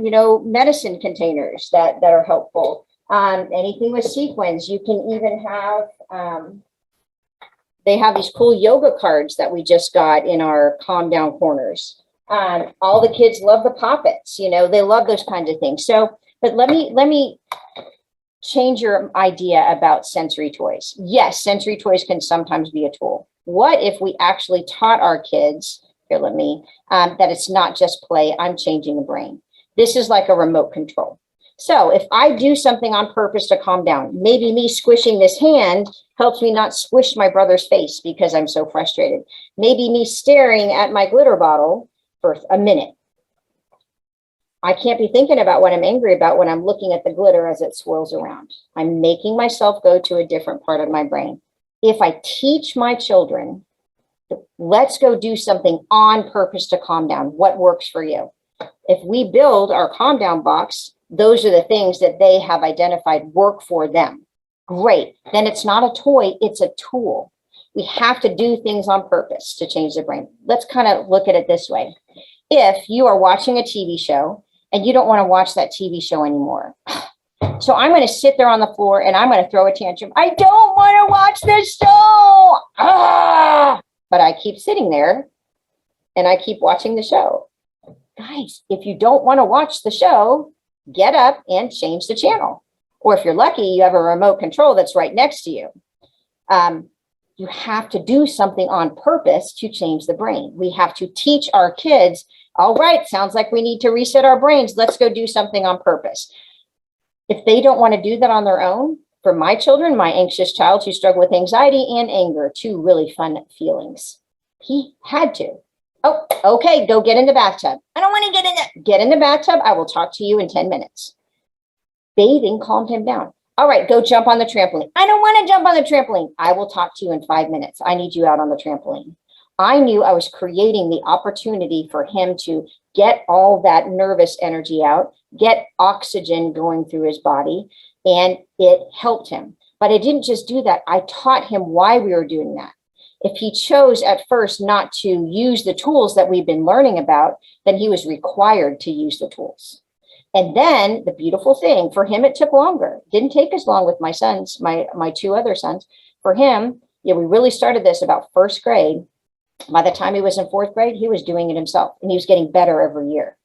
[SPEAKER 1] medicine containers that are helpful. Anything with sequins. You can even have, they have these cool yoga cards that we just got in our calm down corners. All the kids love the poppets, they love those kinds of things. So, but let me change your idea about sensory toys. Yes, sensory toys can sometimes be a tool. What if we actually taught our kids, that it's not just play, I'm changing the brain. This is like a remote control. So if I do something on purpose to calm down, maybe me squishing this hand helps me not squish my brother's face because I'm so frustrated. Maybe me staring at my glitter bottle for a minute. I can't be thinking about what I'm angry about when I'm looking at the glitter as it swirls around. I'm making myself go to a different part of my brain. If I teach my children, let's go do something on purpose to calm down. What works for you? If we build our calm down box, those are the things that they have identified work for them. Great. Then it's not a toy, it's a tool. We have to do things on purpose to change the brain. Let's kind of look at it this way. If you are watching a TV show and you don't want to watch that TV show anymore, So I'm going to sit there on the floor and I'm going to throw a tantrum. I don't want to watch this show. Ah! But I keep sitting there and I keep watching the show. Guys, if you don't want to watch the show, get up and change the channel. Or if you're lucky, you have a remote control that's right next to you. You have to do something on purpose to change the brain. We have to teach our kids, all right, sounds like we need to reset our brains. Let's go do something on purpose. If they don't want to do that on their own, for my children, my anxious child who struggled with anxiety and anger, two really fun feelings, he had to. Oh, okay, go get in the bathtub. I don't want to get in the bathtub. I will talk to you in 10 minutes. Bathing calmed him down. All right, go jump on the trampoline. I don't want to jump on the trampoline. I will talk to you in 5 minutes. I need you out on the trampoline. I knew I was creating the opportunity for him to get all that nervous energy out, get oxygen going through his body, and it helped him. But I didn't just do that. I taught him why we were doing that. If he chose at first not to use the tools that we've been learning about, then he was required to use the tools. And then the beautiful thing, for him, it took longer. It didn't take as long with my sons, my two other sons. For him, we really started this about first grade. By the time he was in fourth grade, he was doing it himself, and he was getting better every year.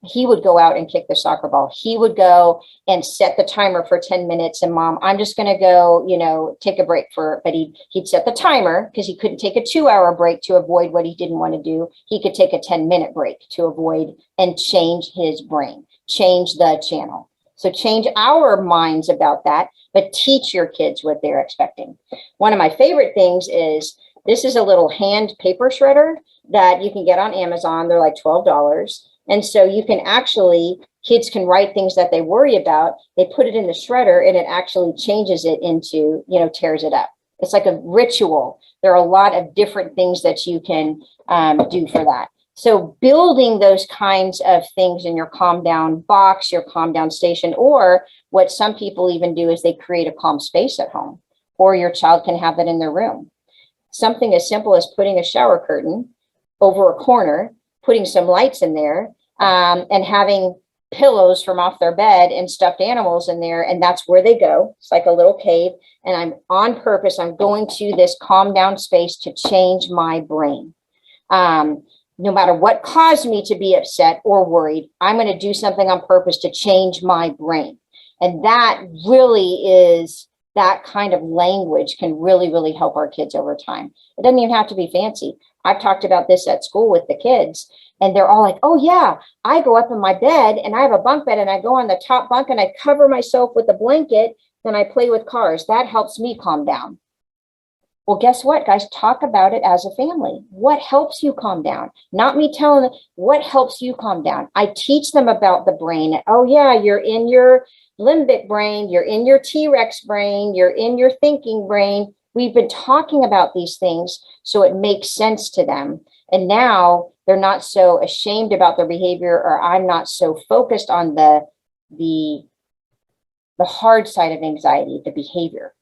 [SPEAKER 1] He would go out and kick the soccer ball. He would go and set the timer for 10 minutes. And Mom, I'm just going to go, take a break but he'd set the timer because he couldn't take a 2-hour break to avoid what he didn't want to do. He could take a 10-minute break to avoid and change his brain, change the channel. So change our minds about that, but teach your kids what they're expecting. One of my favorite things is, this is a little hand paper shredder that you can get on Amazon. They're like $12. And so you can actually, kids can write things that they worry about. They put it in the shredder and it actually changes it into, tears it up. It's like a ritual. There are a lot of different things that you can do for that. So building those kinds of things in your calm down box, your calm down station, or what some people even do is they create a calm space at home, or your child can have that in their room. Something as simple as putting a shower curtain over a corner, putting some lights in there, and having pillows from off their bed and stuffed animals in there. And that's where they go. It's like a little cave. And I'm on purpose. I'm going to this calm down space to change my brain. No matter what caused me to be upset or worried, I'm going to do something on purpose to change my brain. And that really is, that kind of language can really, really help our kids over time. It doesn't even have to be fancy. I've talked about this at school with the kids, and they're all like, oh yeah, I go up in my bed and I have a bunk bed and I go on the top bunk and I cover myself with a blanket and I play with cars. That helps me calm down. Well, guess what, guys? Talk about it as a family. What helps you calm down? Not me telling them what helps you calm down. I teach them about the brain. Oh yeah, you're in your limbic brain, you're in your T-Rex brain, you're in your thinking brain. We've been talking about these things so it makes sense to them. And now they're not so ashamed about their behavior, or I'm not so focused on the hard side of anxiety, the behavior.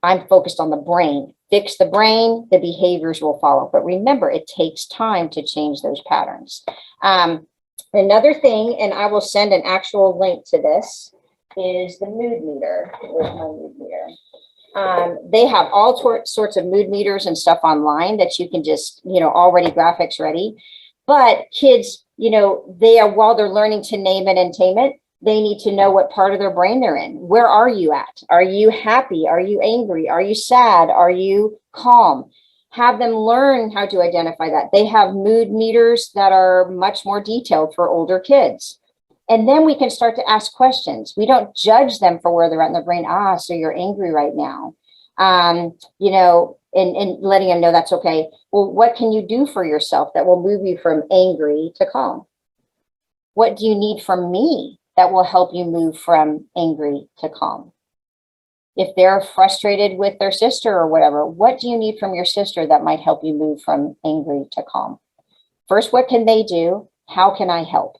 [SPEAKER 1] I'm focused on the brain. Fix the brain, the behaviors will follow. But remember, it takes time to change those patterns. Another thing, and I will send an actual link to this, is the mood meter. Where's my mood meter? They have all sorts of mood meters and stuff online that you can just, already graphics ready. But kids, they are, while they're learning to name it and tame it, they need to know what part of their brain they're in. Where are you at? Are you happy? Are you angry? Are you sad? Are you calm? Have them learn how to identify that. They have mood meters that are much more detailed for older kids. And then we can start to ask questions. We don't judge them for where they're at in their brain. So you're angry right now. And letting them know that's okay. Well, what can you do for yourself that will move you from angry to calm? What do you need from me that will help you move from angry to calm? If they're frustrated with their sister or whatever, what do you need from your sister that might help you move from angry to calm? First, what can they do? How can I help?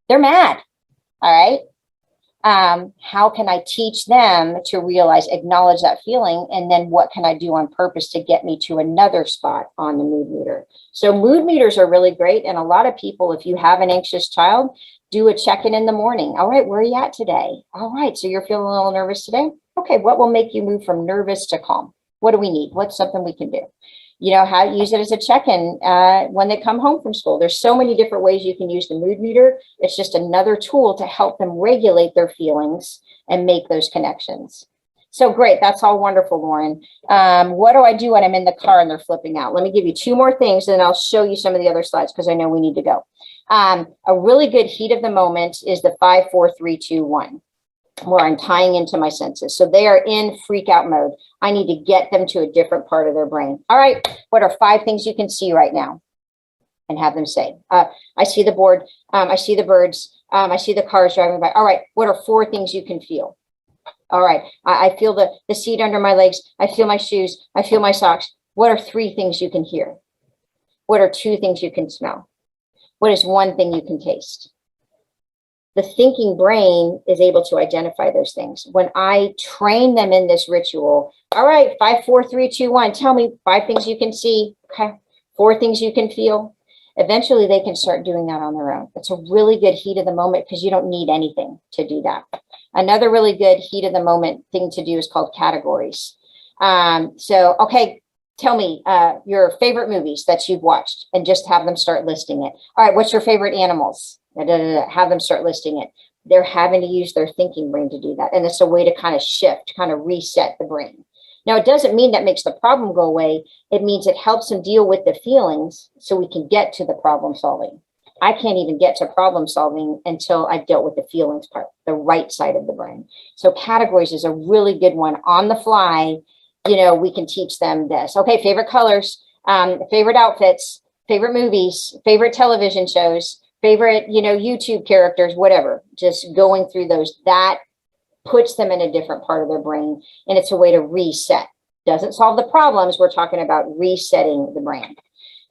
[SPEAKER 1] They're mad. All right. How can I teach them to realize, acknowledge that feeling? And then what can I do on purpose to get me to another spot on the mood meter? So mood meters are really great. And a lot of people, if you have an anxious child, do a check-in in the morning. All right, where are you at today? All right, so you're feeling a little nervous today? Okay, what will make you move from nervous to calm? What do we need? What's something we can do? You know, how to use it as a check-in when they come home from school. There's so many different ways you can use the mood meter. It's just another tool to help them regulate their feelings and make those connections. So great. That's all wonderful, Lauren. What do I do when I'm in the car and they're flipping out? Let me give you two more things, and then I'll show you some of the other slides because I know we need to go. A really good heat of the moment is the 5, 4, 3, 2, 1. Where I'm tying into my senses. So they are in freak out mode. I need to get them to a different part of their brain. All right, what are 5 things you can see right now? And have them say, I see the board, I see the birds, I see the cars driving by. All right, what are 4 things you can feel? All right, I feel the seat under my legs. I feel my shoes. I feel my socks. What are 3 things you can hear? What are 2 things you can smell? What is 1 thing you can taste? The thinking brain is able to identify those things. When I train them in this ritual, all right, 5, 4, 3, 2, 1, tell me 5 things you can see, okay, 4 things you can feel. Eventually they can start doing that on their own. It's a really good heat of the moment because you don't need anything to do that. Another really good heat of the moment thing to do is called categories. So, okay, tell me your favorite movies that you've watched and just have them start listing it. All right, what's your favorite animals? Have them start listing it. They're having to use their thinking brain to do that. And it's a way to kind of shift, kind of reset the brain. Now, it doesn't mean that makes the problem go away. It means it helps them deal with the feelings so we can get to the problem solving. I can't even get to problem solving until I've dealt with the feelings part, the right side of the brain. So categories is a really good one. On the fly, you know, we can teach them this. Okay, favorite colors, favorite outfits, favorite movies, favorite television shows, favorite, you know, YouTube characters, whatever. Just going through those, that puts them in a different part of their brain. And it's a way to reset. Doesn't solve the problems. We're talking about resetting the brain.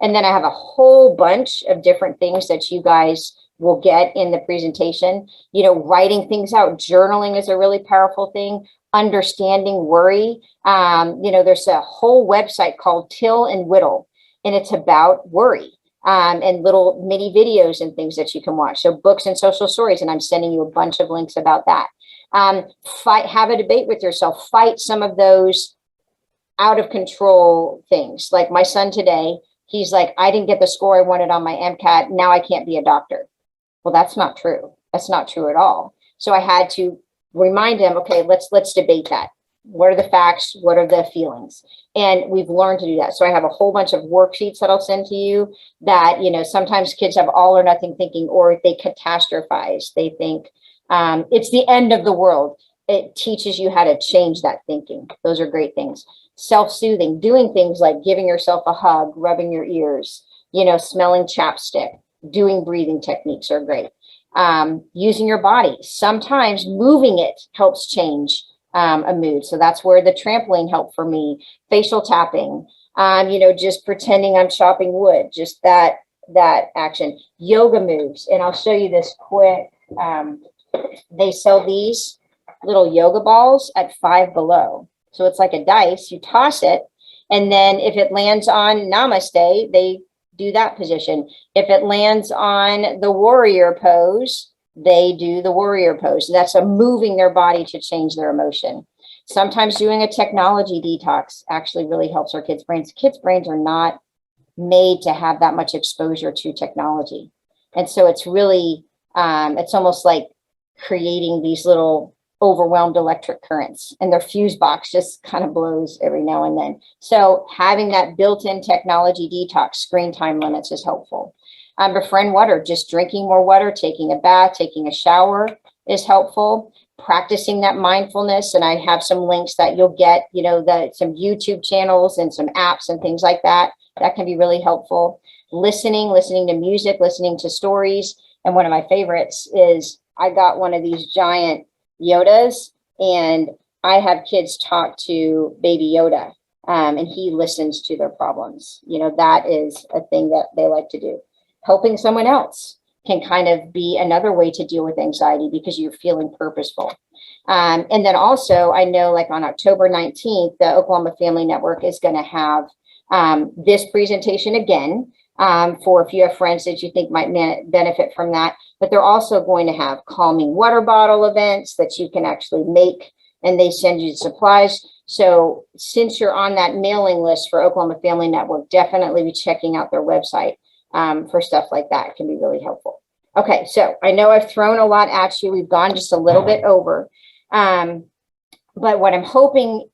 [SPEAKER 1] And then I have a whole bunch of different things that you guys will get in the presentation. You know, writing things out, journaling is a really powerful thing. Understanding worry. You know, there's a whole website called Till and Whittle, and it's about worry. And little mini videos and things that you can watch. So books and social stories, and I'm sending you a bunch of links about that. Have a debate with yourself. Fight some of those out of control things. Like my son today, he's like, I didn't get the score I wanted on my MCAT. Now I can't be a doctor. Well, that's not true. That's not true at all. So I had to remind him, okay, let's debate that. What are the facts? What are the feelings? And we've learned to do that. So I have a whole bunch of worksheets that I'll send to you that, you know, sometimes kids have all or nothing thinking, or they catastrophize. They think it's the end of the world. It teaches you how to change that thinking. Those are great things. Self-soothing, doing things like giving yourself a hug, rubbing your ears, you know, smelling chapstick, doing breathing techniques are great. Using your body. Sometimes moving it helps change a mood. So that's where the trampoline helped for me. Facial tapping, you know, just pretending I'm chopping wood, just that action. Yoga moves. And I'll show you this quick. They sell these little yoga balls at Five Below. So it's like a dice, you toss it. And then if it lands on Namaste, they do that position. If it lands on the warrior pose, they do the warrior pose. That's a moving their body to change their emotion. Sometimes doing a technology detox actually really helps our kids' brains. Kids' brains are not made to have that much exposure to technology. And so it's really, it's almost like creating these little overwhelmed electric currents, and their fuse box just kind of blows every now and then. So having that built-in technology detox, screen time limits is helpful. Befriend water, just drinking more water, taking a bath, taking a shower is helpful. Practicing that mindfulness, and I have some links that you'll get, you know, some YouTube channels and some apps and things like that. That can be really helpful. Listening to music, listening to stories. And one of my favorites is I got one of these giant Yodas, and I have kids talk to Baby Yoda, and he listens to their problems. You know, that is a thing that they like to do. Helping someone else. can kind of be another way to deal with anxiety because you're feeling purposeful. And then also, I know like on October 19th, the Oklahoma Family Network is going to have this presentation again for if you have friends that you think might benefit from that. But they're also going to have calming water bottle events that you can actually make, and they send you supplies. So since you're on that mailing list for Oklahoma Family Network, definitely be checking out their website for stuff like that. It can be really helpful. Okay, so I know I've thrown a lot at you. We've gone just a little bit over. But what I'm hoping,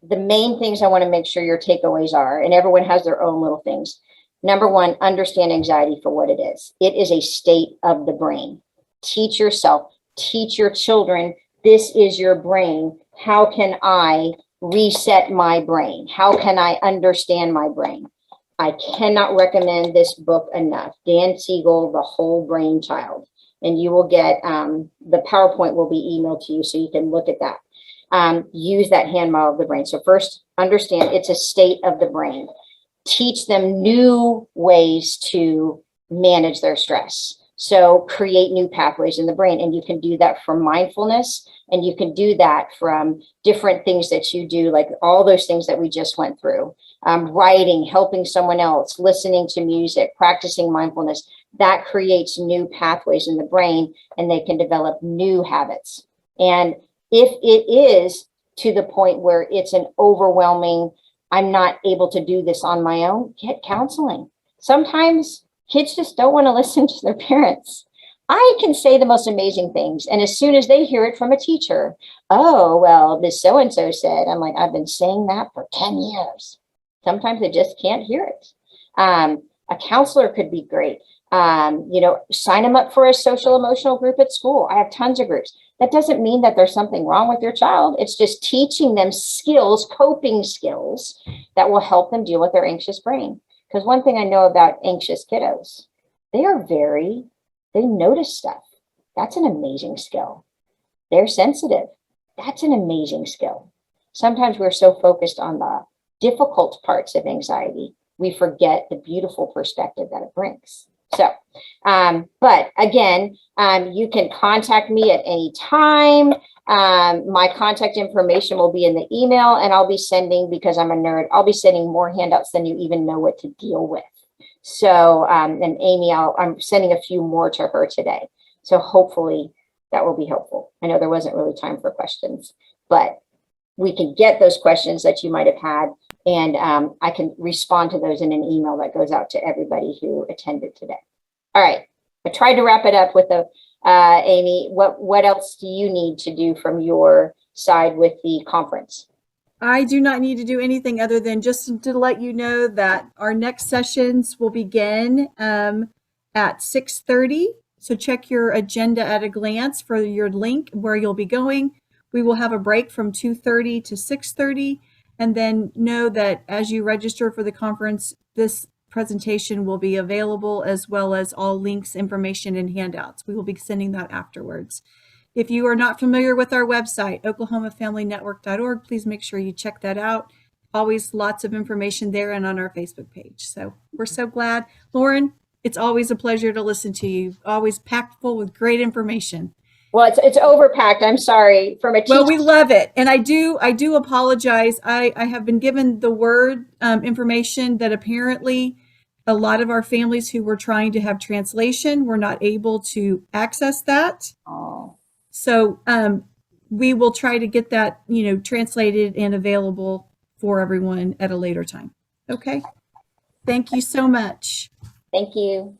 [SPEAKER 1] the main things I want to make sure your takeaways are, and everyone has their own little things. Number one, understand anxiety for what it is. It is a state of the brain. Teach yourself, teach your children, this is your brain. How can I reset my brain? How can I understand my brain? I cannot recommend this book enough. Dan Siegel, The Whole Brain Child. And you will get, the PowerPoint will be emailed to you so you can look at that. Use that hand model of the brain. So first, understand it's a state of the brain. Teach them new ways to manage their stress. So create new pathways in the brain. And you can do that from mindfulness. And you can do that from different things that you do, like all those things that we just went through. Writing, helping someone else, listening to music, practicing mindfulness. That creates new pathways in the brain, and they can develop new habits. And if it is to the point where it's an overwhelming, I'm not able to do this on my own, get counseling. Sometimes kids just don't want to listen to their parents. I can say the most amazing things. And as soon as they hear it from a teacher, oh, well, this so-and-so said, I'm like, I've been saying that for 10 years. Sometimes they just can't hear it. A counselor could be great. Sign them up for a social emotional group at school. I have tons of groups. That doesn't mean that there's something wrong with your child. It's just teaching them skills, coping skills that will help them deal with their anxious brain. Because one thing I know about anxious kiddos, they notice stuff. That's an amazing skill. They're sensitive. That's an amazing skill. Sometimes we're so focused on the difficult parts of anxiety, we forget the beautiful perspective that it brings. So, but again, you can contact me at any time. My contact information will be in the email, and I'll be sending, because I'm a nerd, I'll be sending more handouts than you even know what to deal with. So, and Amy, I'm sending a few more to her today. So hopefully that will be helpful. I know there wasn't really time for questions, but we can get those questions that you might have had, and I can respond to those in an email that goes out to everybody who attended today. All right, I tried to wrap it up with Amy. What else do you need to do from your side with the conference?
[SPEAKER 3] I do not need to do anything other than just to let you know that our next sessions will begin at 6:30. So check your agenda at a glance for your link where you'll be going. We will have a break from 2:30 to 6:30. And then know that as you register for the conference, this presentation will be available, as well as all links, information, and handouts. We will be sending that afterwards. If you are not familiar with our website, oklahomafamilynetwork.org, please make sure you check that out. Always lots of information there and on our Facebook page. So we're so glad. Lauren, it's always a pleasure to listen to you. Always packed full with great information.
[SPEAKER 1] Well, it's overpacked. I'm sorry. From a teacher.
[SPEAKER 3] Well, we love it. And I do apologize. I have been given the word information that apparently a lot of our families who were trying to have translation were not able to access that.
[SPEAKER 1] Oh.
[SPEAKER 3] So we will try to get that, translated and available for everyone at a later time. Okay. Thank you so much.
[SPEAKER 1] Thank you.